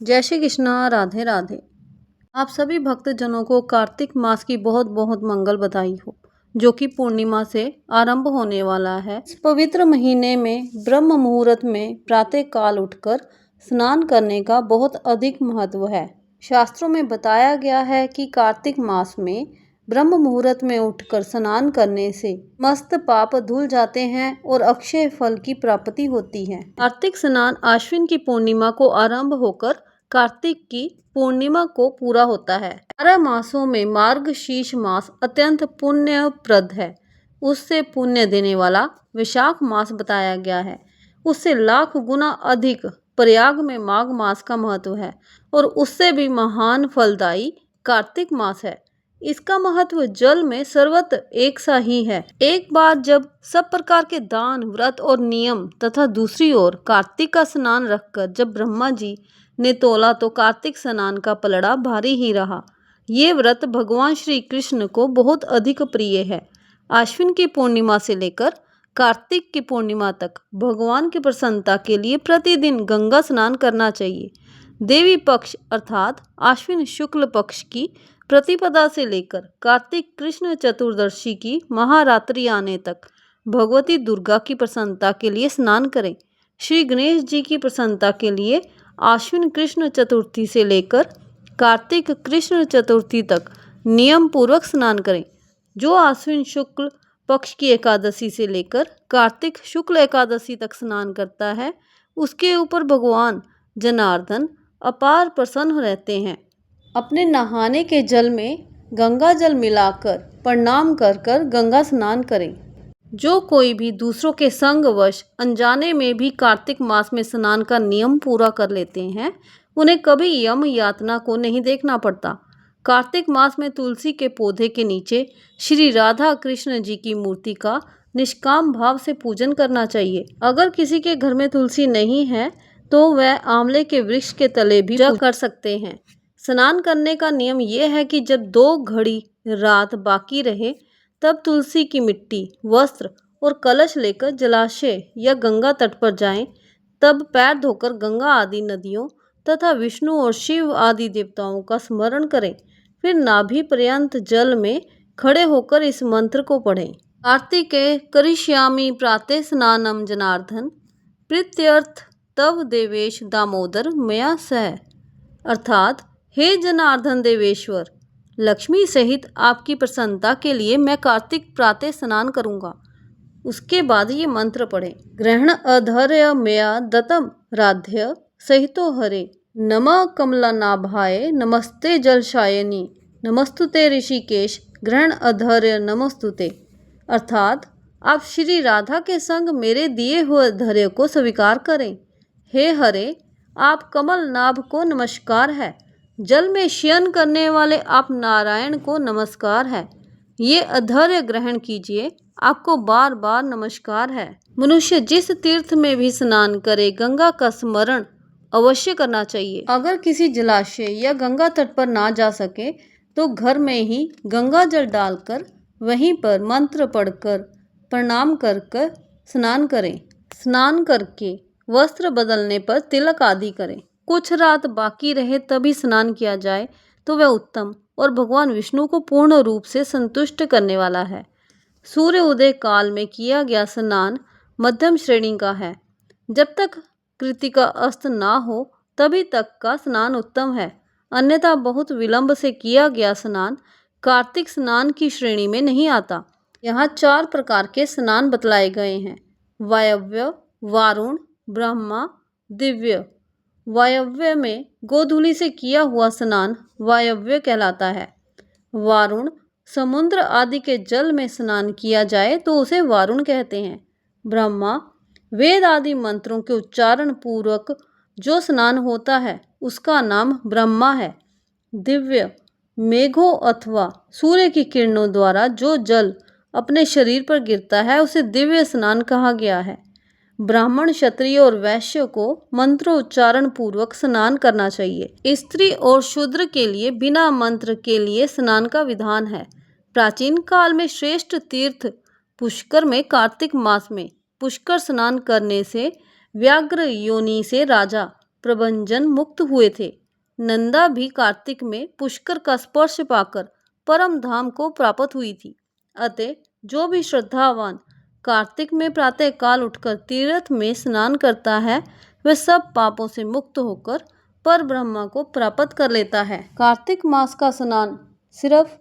जय श्री कृष्णा। राधे राधे। आप सभी भक्तजनों को कार्तिक मास की बहुत बहुत मंगल बधाई हो, जो कि पूर्णिमा से आरंभ होने वाला है। इस पवित्र महीने में ब्रह्म मुहूर्त में प्रातः काल उठकर स्नान करने का बहुत अधिक महत्व है। शास्त्रों में बताया गया है कि कार्तिक मास में ब्रह्म मुहूर्त में उठकर स्नान करने से मस्त पाप धुल जाते हैं और अक्षय फल की प्राप्ति होती है। कार्तिक स्नान आश्विन की पूर्णिमा को आरंभ होकर कार्तिक की पूर्णिमा को पूरा होता है। 12 मासों में मार्गशीर्ष मास अत्यंत पुण्यप्रद है। उससे पुण्य देने वाला वैशाख मास बताया गया है। उससे लाख गुना अधिक प्रयाग में माघ मास का महत्व है और उससे भी महान फलदायी कार्तिक मास है। इसका महत्व जल में सर्वत्र एक सा ही है। एक बार जब सब प्रकार के दान, व्रत और नियम तथा दूसरी ओर कार्तिक का स्नान रखकर जब ब्रह्मा जी ने तोला तो कार्तिक स्नान का पलड़ा भारी ही रहा। ये व्रत भगवान श्री कृष्ण को बहुत अधिक प्रिय है। आश्विन की पूर्णिमा से लेकर कार्तिक की पूर्णिमा तक भगवान की प्रसन्नता के लिए प्रतिदिन गंगा स्नान करना चाहिए। देवी पक्ष अर्थात आश्विन शुक्ल पक्ष की प्रतिपदा से लेकर कार्तिक कृष्ण चतुर्दशी की महारात्रि आने तक भगवती दुर्गा की प्रसन्नता के लिए स्नान करें। श्री गणेश जी की प्रसन्नता के लिए आश्विन कृष्ण चतुर्थी से लेकर कार्तिक कृष्ण चतुर्थी तक नियम पूर्वक स्नान करें। जो आश्विन शुक्ल पक्ष की एकादशी से लेकर कार्तिक शुक्ल एकादशी तक स्नान करता है, उसके ऊपर भगवान जनार्दन अपार प्रसन्न रहते हैं। अपने नहाने के जल में गंगा जल मिलाकर प्रणाम कर कर गंगा स्नान करें। जो कोई भी दूसरों के संगवश अनजाने में भी कार्तिक मास में स्नान का नियम पूरा कर लेते हैं, उन्हें कभी यम यातना को नहीं देखना पड़ता। कार्तिक मास में तुलसी के पौधे के नीचे श्री राधा कृष्ण जी की मूर्ति का निष्काम भाव से पूजन करना चाहिए। अगर किसी के घर में तुलसी नहीं है तो वह आंवले के वृक्ष के तले भी पूजा कर सकते हैं। स्नान करने का नियम यह है कि जब 2 घड़ी रात बाकी रहे तब तुलसी की मिट्टी, वस्त्र और कलश लेकर जलाशय या गंगा तट पर जाएं। तब पैर धोकर गंगा आदि नदियों तथा विष्णु और शिव आदि देवताओं का स्मरण करें। फिर नाभि पर्यंत जल में खड़े होकर इस मंत्र को पढ़ें। कार्तिके करिष्यामि प्रातः स्नानम जनार्दन प्रीत्यर्थ तव देवेश दामोदर मया सह। अर्थात हे जनार्दन देवेश्वर, लक्ष्मी सहित आपकी प्रसन्नता के लिए मैं कार्तिक प्रातः स्नान करूंगा। उसके बाद ये मंत्र पढ़ें। ग्रहण अधर्य मया दत्तम राध्य सहितो हरे नमः कमलानाभाय नमस्ते जलशायनी नमस्तुते ऋषिकेश ग्रहण अधर्य नमस्तुते। अर्थात आप श्री राधा के संग मेरे दिए हुए धैर्य को स्वीकार करें। हे हरे, आप कमल नाभ को नमस्कार है। जल में शयन करने वाले आप नारायण को नमस्कार है। ये अधर्य ग्रहण कीजिए, आपको बार बार नमस्कार है। मनुष्य जिस तीर्थ में भी स्नान करे गंगा का स्मरण अवश्य करना चाहिए। अगर किसी जलाशय या गंगा तट पर ना जा सके तो घर में ही गंगा जल डालकर वहीं पर मंत्र पढ़कर प्रणाम कर कर स्नान करें। स्नान करके वस्त्र बदलने पर तिलक आदि करें। कुछ रात बाकी रहे तभी स्नान किया जाए तो वह उत्तम और भगवान विष्णु को पूर्ण रूप से संतुष्ट करने वाला है। सूर्य उदय काल में किया गया स्नान मध्यम श्रेणी का है। जब तक कृतिका अस्त ना हो तभी तक का स्नान उत्तम है, अन्यथा बहुत विलंब से किया गया स्नान कार्तिक स्नान की श्रेणी में नहीं आता। यहाँ 4 प्रकार के स्नान बतलाए गए हैं। वायव्य, वारुण, ब्रह्मा, दिव्य। वायव्य में गोधूलि से किया हुआ स्नान वायव्य कहलाता है। वारुण, समुद्र आदि के जल में स्नान किया जाए तो उसे वारुण कहते हैं। ब्रह्मा, वेद आदि मंत्रों के उच्चारण पूर्वक जो स्नान होता है उसका नाम ब्रह्मा है। दिव्य, मेघों अथवा सूर्य की किरणों द्वारा जो जल अपने शरीर पर गिरता है उसे दिव्य स्नान कहा गया है। ब्राह्मण, क्षत्रिय और वैश्य को मंत्रोच्चारण पूर्वक स्नान करना चाहिए। स्त्री और शूद्र के लिए बिना मंत्र के लिए स्नान का विधान है। प्राचीन काल में श्रेष्ठ तीर्थ पुष्कर में कार्तिक मास में पुष्कर स्नान करने से व्याघ्र योनि से राजा प्रबंधन मुक्त हुए थे। नंदा भी कार्तिक में पुष्कर का स्पर्श पाकर परम धाम को प्राप्त हुई थी। अतः जो भी श्रद्धावान कार्तिक में प्रातः काल उठकर तीर्थ में स्नान करता है वह सब पापों से मुक्त होकर पर ब्रह्मा को प्राप्त कर लेता है। कार्तिक मास का स्नान सिर्फ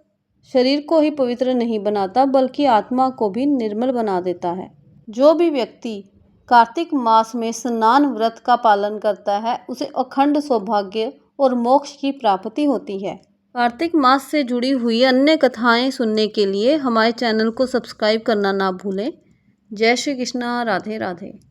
शरीर को ही पवित्र नहीं बनाता बल्कि आत्मा को भी निर्मल बना देता है। जो भी व्यक्ति कार्तिक मास में स्नान व्रत का पालन करता है उसे अखंड सौभाग्य और मोक्ष की प्राप्ति होती है। कार्तिक मास से जुड़ी हुई अन्य कथाएं सुनने के लिए हमारे चैनल को सब्सक्राइब करना ना भूलें। जय श्री कृष्णा। राधे राधे।